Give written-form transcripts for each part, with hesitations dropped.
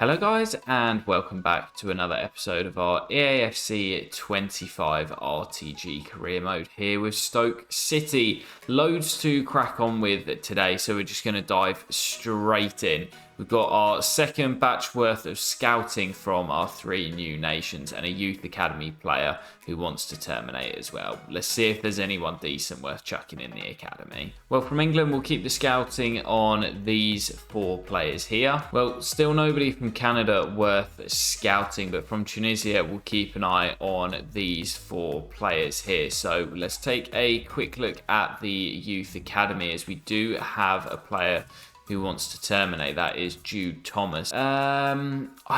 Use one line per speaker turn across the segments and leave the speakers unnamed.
Hello guys and welcome back to another episode of our EAFC 25 RTG career mode here with Stoke City. Loads to crack on with today, so we're just going to dive straight in. We've got our second batch worth of scouting from our three new nations and a youth academy player who wants to terminate as well. Let's see if there's anyone decent worth chucking in the academy. Well, from England, we'll keep the scouting on these four players here. Well, still nobody from Canada worth scouting, but from Tunisia, we'll keep an eye on these four players here. So let's take a quick look at the youth academy, as we do have a player who wants to terminate. That is Jude Thomas. I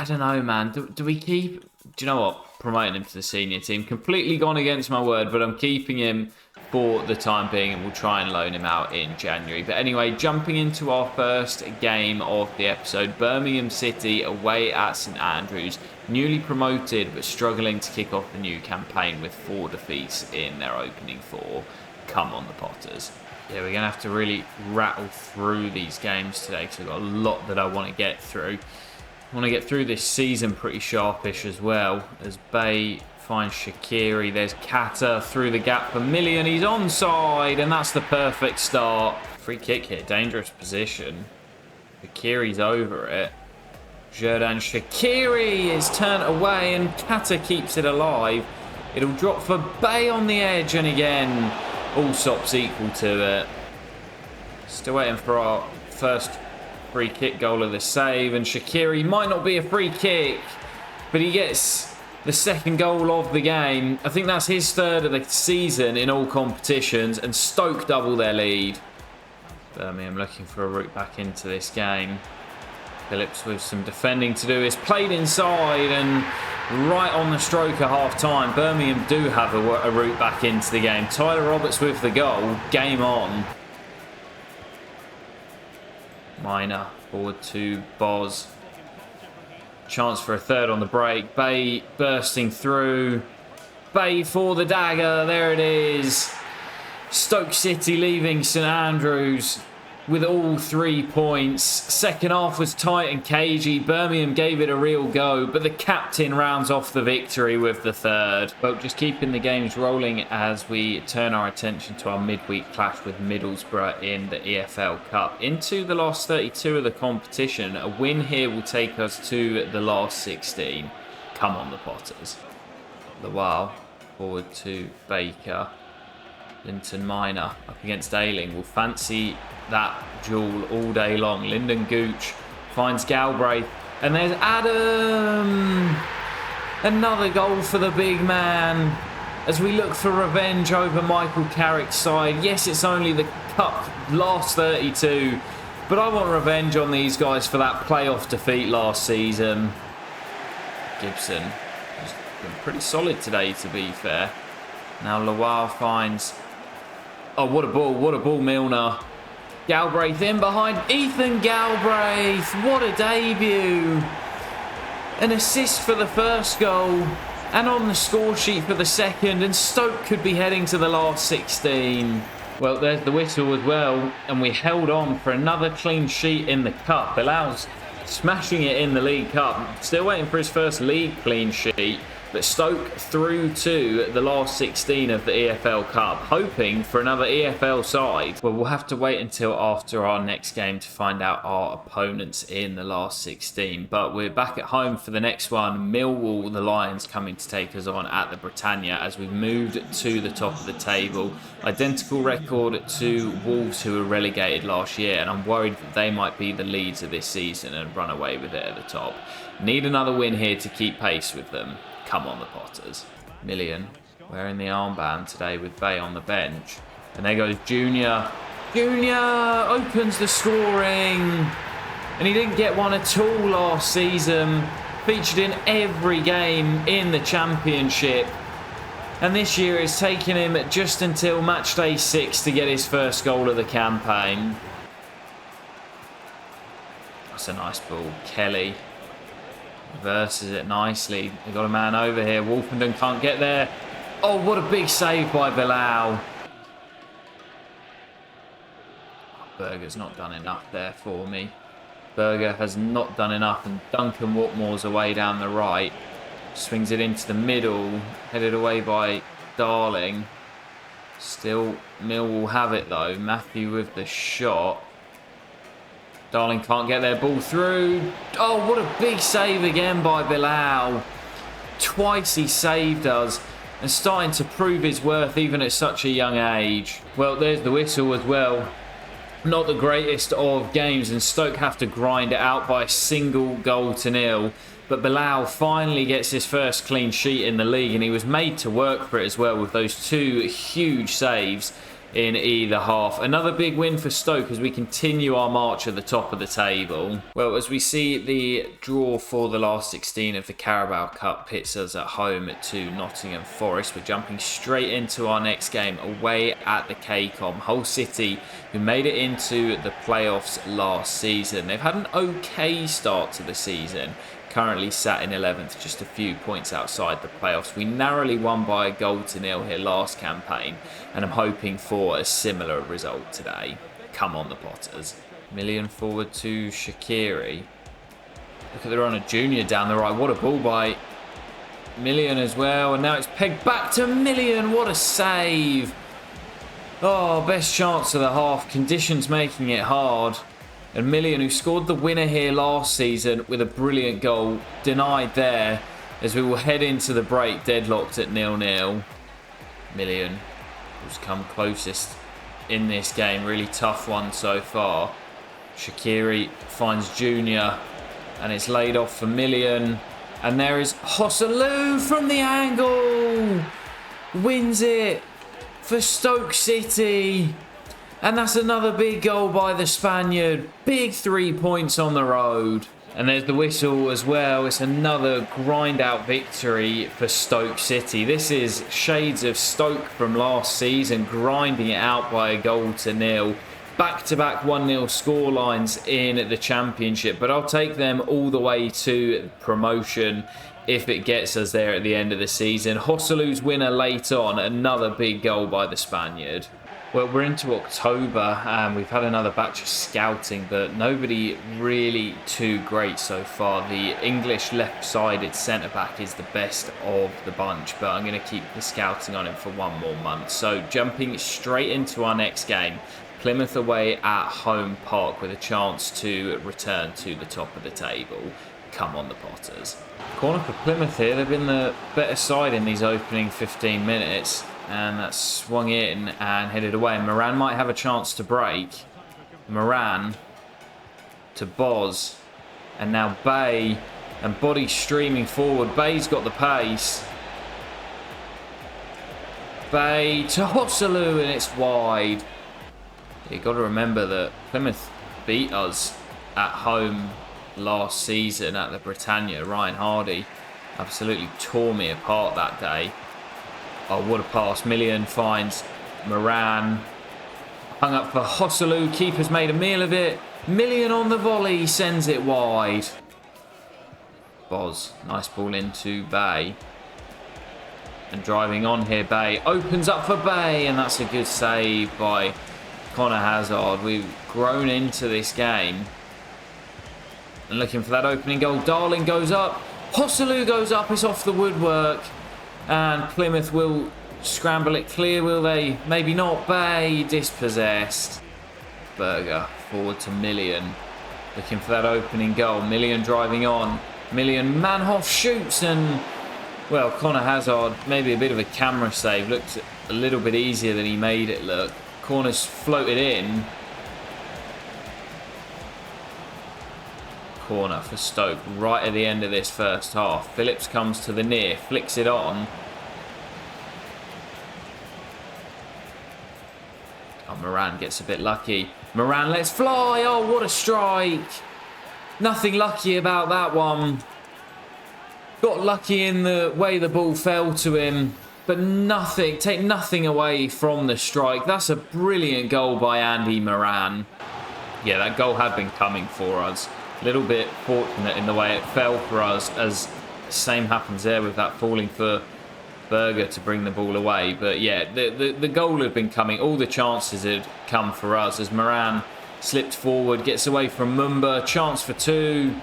don't know, man. Do we keep... Do you know what? Promoting him to the senior team. Completely gone against my word, but I'm keeping him for the time being, and we'll try and loan him out in January. But anyway, jumping into our first game of the episode. Birmingham City away at St Andrews. Newly promoted, but struggling to kick off the new campaign with 4 defeats in their opening 4. Come on, the Potters. Yeah, we're going to have to really rattle through these games today because I've got a lot that I want to get through. I want to get through this season pretty sharpish as well, as Bay finds Shaqiri. There's Kata through the gap for Million. He's onside, and that's the perfect start. Free kick here, dangerous position. Shaqiri's over it. Xherdan Shaqiri is turned away, and Kata keeps it alive. It'll drop for Bay on the edge, and again, all stops equal to it. Still waiting for our first free kick goal of the save, and Shaqiri might not be a free kick, but he gets the second goal of the game. I think that's his third of the season in all competitions, and Stoke double their lead. Birmingham looking for a route back into this game. Phillips with some defending to do is played inside, and right on the stroke at half-time, Birmingham do have a route back into the game. Tyler Roberts with the goal. Game on. Minor forward to Boz. Chance for a third on the break. Bay bursting through. Bay for the dagger. There it is. Stoke City leaving St Andrews with all 3 points. Second half was tight and cagey. Birmingham gave it a real go, but the captain rounds off the victory with the third. But just keeping the games rolling as we turn our attention to our midweek clash with Middlesbrough in the EFL Cup. Into the last 32 of the competition, a win here will take us to the last 16. Come on, the Potters. Lawal forward to Baker. Linton Minor up against Ayling. Will fancy that duel all day long. Lyndon Gooch finds Galbraith. And there's Adam. Another goal for the big man as we look for revenge over Michael Carrick's side. Yes, it's only the cup last 32, but I want revenge on these guys for that playoff defeat last season. Gibson has been pretty solid today, to be fair. Now Lawal finds... Oh, what a ball, Milner. Galbraith in behind. Ethan Galbraith. What a debut. An assist for the first goal and on the score sheet for the second, and Stoke could be heading to the last 16. Well, there's the whistle as well, and we held on for another clean sheet in the Cup. Allows smashing it in the League Cup. Still waiting for his first league clean sheet. But Stoke through to the last 16 of the EFL Cup, hoping for another EFL side. Well, we'll have to wait until after our next game to find out our opponents in the last 16. But we're back at home for the next one. Millwall, the Lions, coming to take us on at the Britannia as we've moved to the top of the table. Identical record to Wolves, who were relegated last year, and I'm worried that they might be the leads of this season and run away with it at the top. Need another win here to keep pace with them. Come on, the Potters. Million wearing the armband today with Bay on the bench. And there goes Junior. Junior opens the scoring. And he didn't get one at all last season. Featured in every game in the Championship. And this year it's taken him just until match day 6 to get his first goal of the campaign. That's a nice ball. Kelly reverses it nicely. They've got a man over here. Wolfenden can't get there. Oh, what a big save by Bilal. Berger's not done enough there for me. Berger has not done enough, and Duncan Watmore's away down the right. Swings it into the middle, headed away by Darling. Still, Millwall have it though. Matthew with the shot. Darling can't get their ball through. Oh, what a big save again by Bilal. Twice he saved us, and starting to prove his worth even at such a young age. Well, there's the whistle as well. Not the greatest of games, and Stoke have to grind it out by a single goal to nil. But Bilal finally gets his first clean sheet in the league, and he was made to work for it as well with those two huge saves in either half. Another big win for Stoke as we continue our march at the top of the table. Well, as we see the draw for the last 16 of the Carabao Cup pits us at home to Nottingham Forest, we're jumping straight into our next game away at the KCOM. Hull City, who made it into the playoffs last season. They've had an okay start to the season. Currently sat in 11th, just a few points outside the playoffs. We narrowly won by a goal to nil here last campaign, and I'm hoping for a similar result today. Come on, the Potters. Million forward to Shaqiri. Look at the runner, Junior down the right. What a ball by Million as well, and now it's pegged back to Million. What a save. Oh, best chance of the half. Conditions making it hard. And Million, who scored the winner here last season with a brilliant goal, denied there as we will head into the break deadlocked at 0-0. Million, who's come closest in this game. Really tough one so far. Shaqiri finds Junior, and it's laid off for Million. And there is Joselu from the angle. Wins it for Stoke City. And that's another big goal by the Spaniard. Big 3 points on the road. And there's the whistle as well. It's another grind-out victory for Stoke City. This is shades of Stoke from last season, grinding it out by a goal to nil. Back-to-back 1-0 scorelines in the Championship. But I'll take them all the way to promotion if it gets us there at the end of the season. Joselu's winner late on. Another big goal by the Spaniard. Well, we're into October and we've had another batch of scouting, but nobody really too great so far. The English left-sided centre-back is the best of the bunch, but I'm going to keep the scouting on him for one more month. So jumping straight into our next game, Plymouth away at Home Park with a chance to return to the top of the table. Come on, the Potters. Corner for Plymouth here. They've been the better side in these opening 15 minutes. And that's swung in and headed away. Moran might have a chance to break. Moran to Boz. And now Bay. And body streaming forward. Bay's got the pace. Bay to Joselu, and it's wide. You've got to remember that Plymouth beat us at home last season at the Britannia. Ryan Hardy absolutely tore me apart that day. Oh, what a pass. Million finds Moran. Hung up for Joselu. Keeper's made a meal of it. Million on the volley. Sends it wide. Boz. Nice ball into Bay. And driving on here, Bay. Opens up for Bay. And that's a good save by Connor Hazard. We've grown into this game. And looking for that opening goal. Darling goes up. Joselu goes up. It's off the woodwork. And Plymouth will scramble it clear, will they? Maybe not. Bay dispossessed. Berger forward to Million. Looking for that opening goal. Million driving on. Million, Manhoff shoots and, well, Connor Hazard, maybe a bit of a camera save. Looked a little bit easier than he made it look. Corner's floated in. Corner for Stoke right at the end of this first half. Phillips comes to the near, flicks it on. Oh, Moran gets a bit lucky. Moran lets fly. Oh, what a strike. Nothing lucky about that one. Got lucky in the way the ball fell to him, but nothing, take nothing away from the strike. That's a brilliant goal by Andy Moran. Yeah, that goal had been coming for us. A little bit fortunate in the way it fell for us, as the same happens there with that falling for Berger to bring the ball away. But yeah, the goal had been coming. All the chances had come for us as Moran Slipped forward, gets away from Mumba. Chance for 2.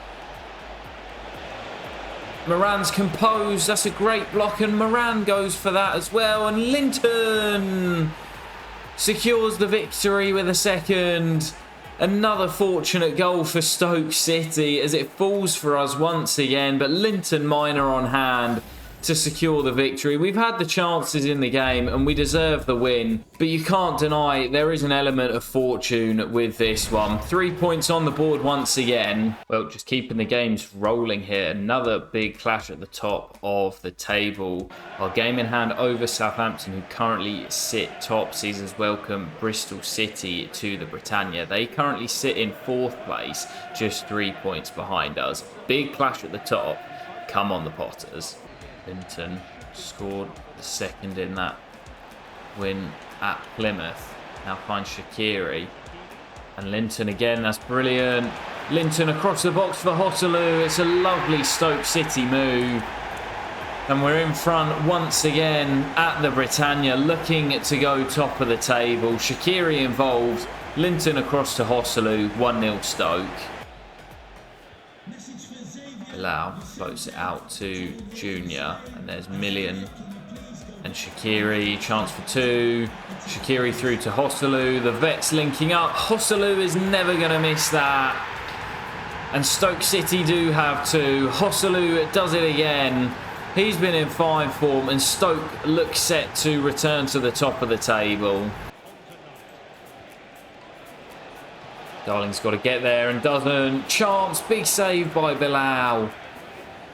Moran's composed. That's a great block, and Moran goes for that as well. And Linton secures the victory with a second. Another fortunate goal for Stoke City as it falls for us once again. But Linton Minor on hand to secure the victory. We've had the chances in the game and we deserve the win, but you can't deny there is an element of fortune with this one. 3 points on the board once again. Well, just keeping the games rolling here. Another big clash at the top of the table. Our game in hand over Southampton, who currently sit top, sees us welcome Bristol City to the Britannia. They currently sit in 4th place, just 3 points behind us. Big clash at the top. Come on, the Potters. Linton scored the second in that win at Plymouth. Now finds Shaqiri. And Linton again, that's brilliant. Linton across the box for Hosselu. It's a lovely Stoke City move. And we're in front once again at the Britannia, looking to go top of the table. Shaqiri involved. Linton across to Hosselu. 1-0 Stoke. Bilal floats it out to Junior, and there's Million and Shaqiri. Chance for 2. Shaqiri through to Hosselu. The vets linking up. Hosselu is never going to miss that. And Stoke City do have 2. Hosselu does it again. He's been in fine form, and Stoke looks set to return to the top of the table. Darling's got to get there and doesn't. Chance, big save by Bilal.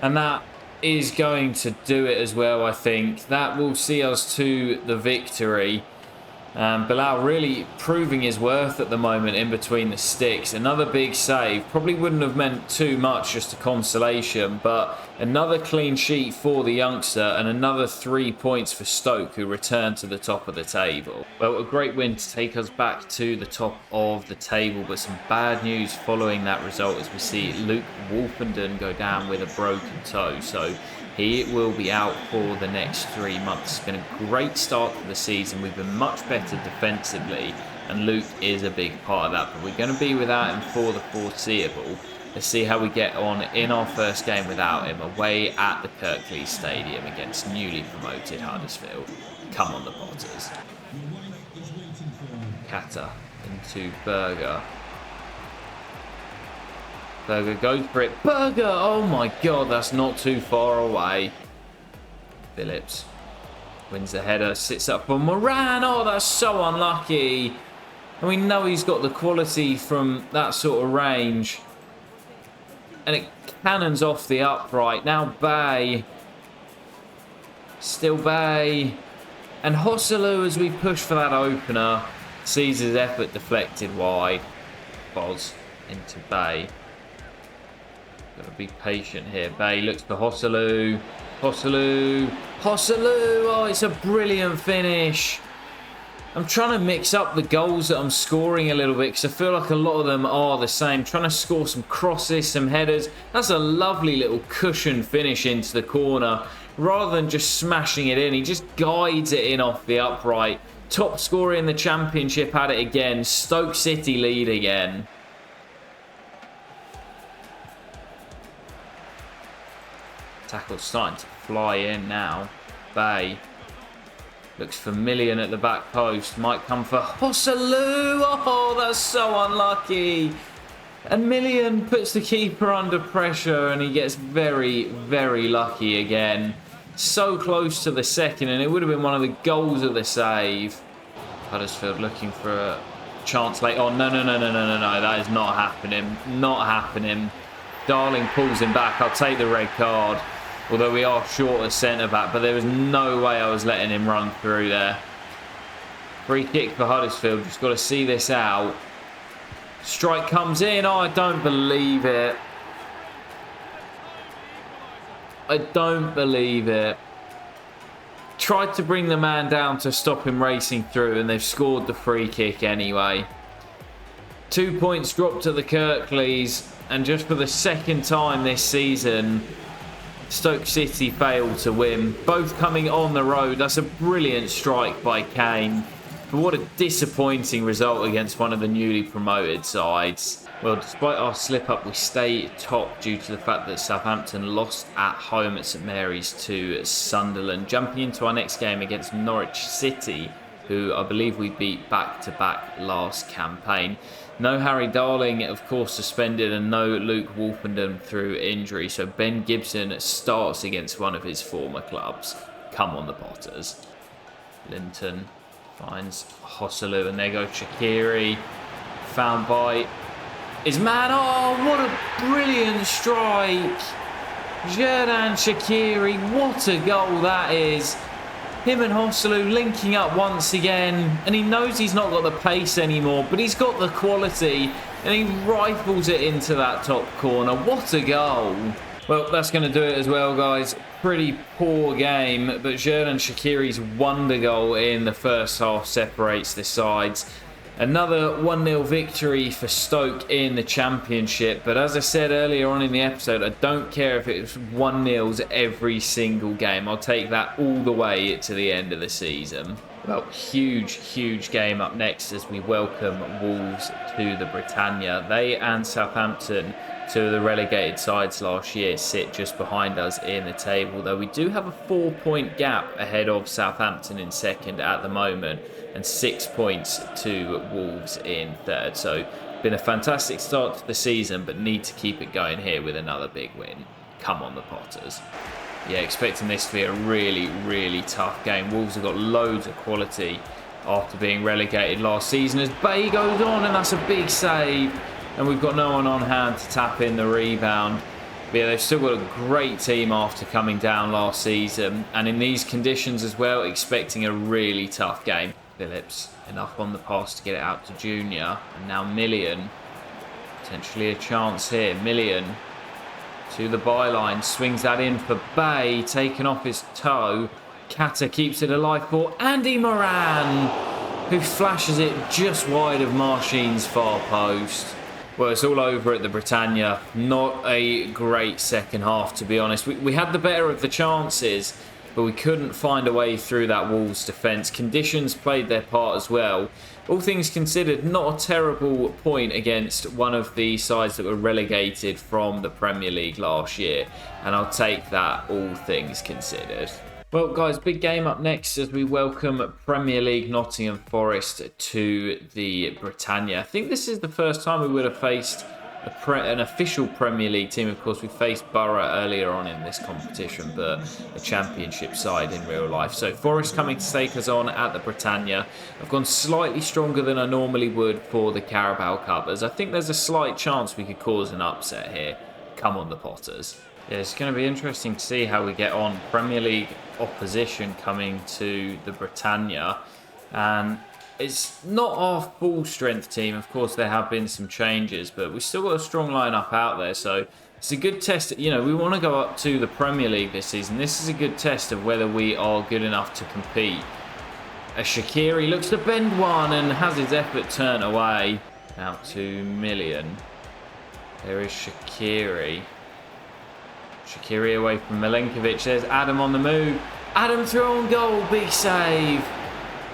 And that is going to do it as well, I think. That will see us to the victory. Bilal really proving his worth at the moment in between the sticks. Another big save. Probably wouldn't have meant too much, just a consolation. But another clean sheet for the youngster and another 3 points for Stoke, who return to the top of the table. Well, a great win to take us back to the top of the table. But some bad news following that result as we see Luke Wolfenden go down with a broken toe. So he will be out for the next 3 months. It's been a great start to the season. We've been much better defensively, and Luke is a big part of that. But we're going to be without him for the foreseeable. Let's see how we get on in our first game without him, away at the Kirklees Stadium against newly promoted Huddersfield. Come on, the Potters. Kata into Berger. Berger goes for it. Berger! Oh my god, that's not too far away. Phillips wins the header, sits up for Moran. Oh, that's so unlucky. And we know he's got the quality from that sort of range. And it cannons off the upright. Now Bay. Still Bay. And Hosselu, as we push for that opener, sees his effort deflected wide. Boz into Bay. Got to be patient here. Bay looks for Hosselu. Hosselu. Hosselu. Oh, it's a brilliant finish. I'm trying to mix up the goals that I'm scoring a little bit because I feel like a lot of them are the same. Trying to score some crosses, some headers. That's a lovely little cushion finish into the corner. Rather than just smashing it in, he just guides it in off the upright. Top scorer in the Championship had it again. Stoke City lead again. Tackle's starting to fly in now. Bay looks for Million at the back post. Might come for Hosselu. Oh, that's so unlucky. And Million puts the keeper under pressure and he gets very, very lucky again. So close to the second, and it would have been one of the goals of the save. Huddersfield looking for a chance late on. No. That is not happening. Not happening. Darling pulls him back. I'll take the red card. Although we are short of centre-back, but there was no way I was letting him run through there. Free kick for Huddersfield. Just got to see this out. Strike comes in. Oh, I don't believe it. I don't believe it. Tried to bring the man down to stop him racing through, and they've scored the free kick anyway. 2 points dropped to the Kirklees, and just for the second time this season, Stoke City failed to win. Both coming on the road. That's a brilliant strike by Kane. But what a disappointing result against one of the newly promoted sides. Well, despite our slip-up, we stay top due to the fact that Southampton lost at home at St Mary's to Sunderland. Jumping into our next game against Norwich City, who I believe we beat back-to-back last campaign. No Harry Darling, of course, suspended, and no Luke Wolpenden through injury. So Ben Gibson starts against one of his former clubs. Come on, the Potters. Linton finds Hosselu, and there goes Shaqiri. Found by his man. Oh, what a brilliant strike. Xherdan Shaqiri, what a goal that is. Him and Hosselu linking up once again, and he knows he's not got the pace anymore, but he's got the quality, and he rifles it into that top corner. What a goal. Well, that's going to do it as well, guys. Pretty poor game, but Xherdan Shaqiri's wonder goal in the first half separates the sides. Another 1-0 victory for Stoke in the Championship. But as I said earlier on in the episode, I don't care if it's 1-0s every single game. I'll take that all the way to the end of the season. Well, huge game up next as we welcome Wolves to the Britannia. They and Southampton, two of the relegated sides last year, sit just behind us in the table, though we do have a 4-point gap ahead of Southampton in second at the moment, and 6 points to Wolves in third. So been a fantastic start to the season, but need to keep it going here with another big win. Come on, the Potters. Yeah, expecting this to be a really tough game. Wolves have got loads of quality after being relegated last season as Bay goes on, and that's a big save. And we've got no one on hand to tap in the rebound. But yeah, they've still got a great team after coming down last season. And in these conditions as well, expecting a really tough game. Phillips, enough on the pass to get it out to Junior. And now Millian. Potentially a chance here. Millian to the byline. Swings that in for Bay. Taken off his toe. Kata keeps it alive for Andy Moran, who flashes it just wide of Marcin's far post. Well, it's all over at the Britannia. Not a great second half, to be honest. We had the better of the chances, but we couldn't find a way through that Wolves defence. Conditions played their part as well. All things considered, not a terrible point against one of the sides that were relegated from the Premier League last year. And I'll take that, all things considered. Well, guys, big game up next as we welcome Premier League Nottingham Forest to the Britannia. I think this is the first time we would have faced an official Premier League team. Of course, we faced Borough earlier on in this competition, but a Championship side in real life. So Forest coming to take us on at the Britannia. I've gone slightly stronger than I normally would for the Carabao Cup, as I think there's a slight chance we could cause an upset here. Come on, the Potters. Yeah, it's going to be interesting to see how we get on. Premier League opposition coming to the Britannia, and it's not our full strength team. Of course, there have been some changes, but we've still got a strong lineup out there, so it's a good test. You know, we want to go up to the Premier League this season. This is a good test of whether we are good enough to compete. As Shaqiri looks to bend one and has his effort turned away. Out to Millian. There is Shaqiri. Shaqiri away from Milenkovic. There's Adam on the move. Adam through on goal. Big save.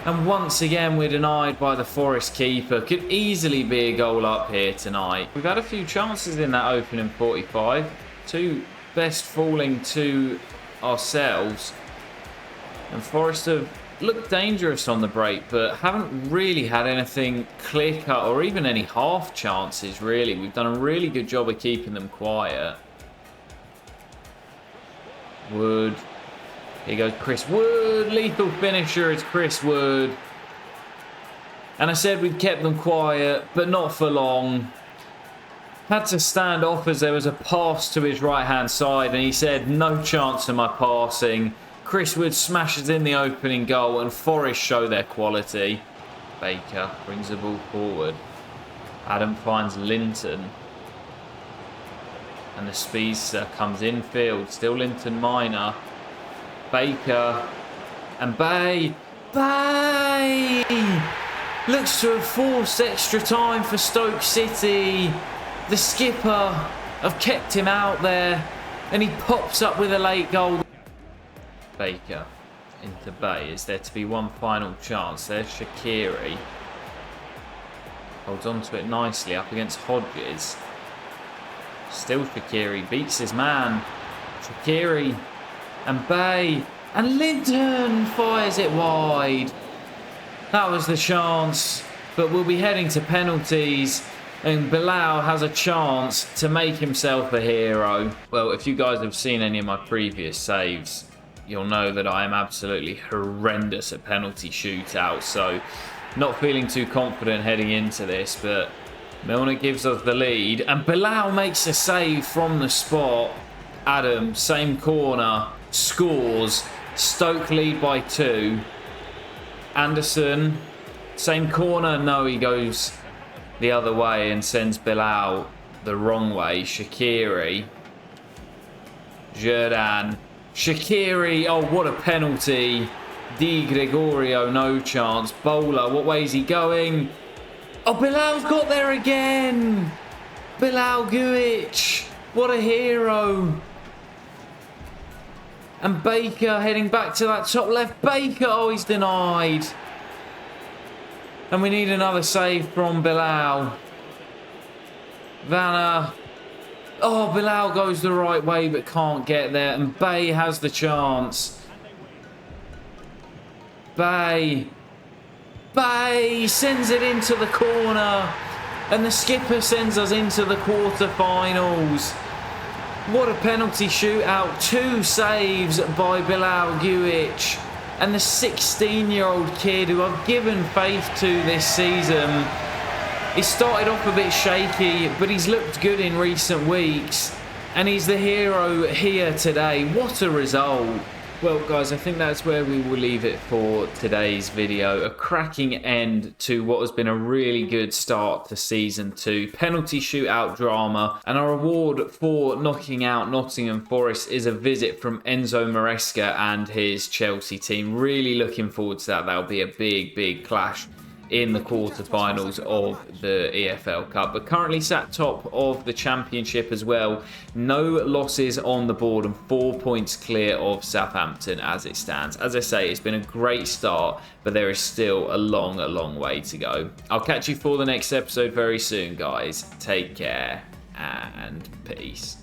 And once again, we're denied by the Forest keeper. Could easily be a goal up here tonight. We've had a few chances in that opening 45. Two best falling to ourselves. And Forest have looked dangerous on the break, but haven't really had anything clear-cut or even any half chances, really. We've done a really good job of keeping them quiet. Wood. Here goes Chris Wood. Lethal finisher is Chris Wood. And I said we'd kept them quiet, but not for long. Had to stand off as there was a pass to his right-hand side, and he said, no chance of my passing. Chris Wood smashes in the opening goal, and Forest show their quality. Baker brings the ball forward. Adam finds Linton. And the speedster comes infield. Still Linton Minor. Baker. And Bay. Bay! Looks to have forced extra time for Stoke City. The skipper have kept him out there. And he pops up with a late goal. Baker. into Bay. Is there to be one final chance? There's Shaqiri. Holds on to it nicely up against Hodges. Still Shaqiri. Beats his man. Shaqiri. And Bay. And Linton fires it wide. That was the chance. But we'll be heading to penalties. And Bilal has a chance to make himself a hero. Well, if you guys have seen any of my previous saves, you'll know that I am absolutely horrendous at penalty shootouts. So, not feeling too confident heading into this. But Milner gives us the lead. And Bilal makes a save from the spot. Adam, same corner, scores. Stoke lead by 2. Anderson, same corner. No, he goes the other way and sends Bilal the wrong way. Shaqiri. Jordan. Shaqiri. Oh, what a penalty. Di Gregorio, no chance. Bowler, what way is he going? Oh, Bilal's got there again. Bilal Guic. What a hero. And Baker heading back to that top left. Baker, oh, he's denied. And we need another save from Bilal. Vanna. Oh, Bilal goes the right way but can't get there. And Bay has the chance. Bay sends it into the corner. And the skipper sends us into the quarterfinals. What a penalty shootout. 2 saves by Bilal Guic. And the 16-year-old kid who I've given faith to this season. He started off a bit shaky, but he's looked good in recent weeks. And he's the hero here today. What a result. Well, guys, I think that's where we will leave it for today's video. A cracking end to what has been a really good start to Season 2. Penalty shootout drama. And our reward for knocking out Nottingham Forest is a visit from Enzo Maresca and his Chelsea team. Really looking forward to that. That'll be a big, big clash in the quarterfinals of the EFL Cup, but currently sat top of the Championship as well. No losses on the board and 4 points clear of Southampton as it stands. As I say, it's been a great start, but there is still a long way to go. I'll catch you for the next episode very soon, guys. Take care and peace.